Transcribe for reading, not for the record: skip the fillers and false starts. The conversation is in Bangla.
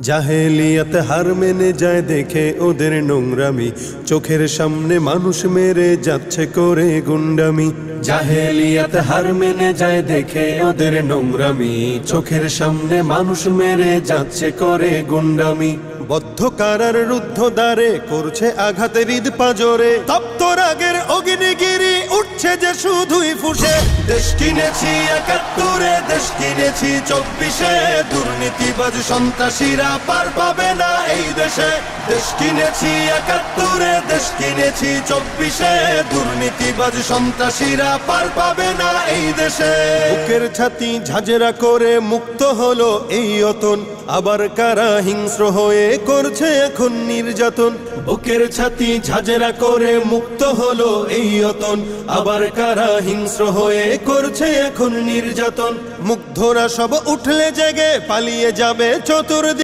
জাহেলিয়াত হার মেনে যায় দেখে ওদের নোংরামি, চোখের সামনে মানুষ মেরে যাচ্ছে করে গুন্ডামি। জাহেলিয়াত হার মেনে যায় দেখে ওদের নোংরামি, চোখের সামনে মানুষ মেরে যাচ্ছে করে গুন্ডামি। বদ্ধ কারার রুদ্ধ দ্বারে করছে আঘাতে হৃদ পাজরে, তপ্ত রাগের অগ্নিগিরি উঠছে যে শুধুই ফুসে। দেশ কিনেছি ৭১, দেশ কিনেছি ২৪-এ, দুর্নীতিবাজ সন্ত্রাসীরা পার পাবে না এই দেশে। দেশ কিনেছি ৭১, দেশ কিনেছি ২৪-এ, দুর্নীতিবাজ সন্ত্রাসীরা পার পাবে না এই দেশে। বুকের ছাতি ঝাঁঝরা করে মুক্ত হলো এই অতন, আবার কারা হিংস্র হয়ে করছে এখন নির্যাতন। বুকের ছাতি ঝাঁঝরা করে মুক্ত হলো এই অতন, আবার কারা হিংস্র হয়ে করছে এখন নির্যাতন। মুগ্ধরা সব উঠলে জেগে পালিয়ে যাবে চতুর্দিকে।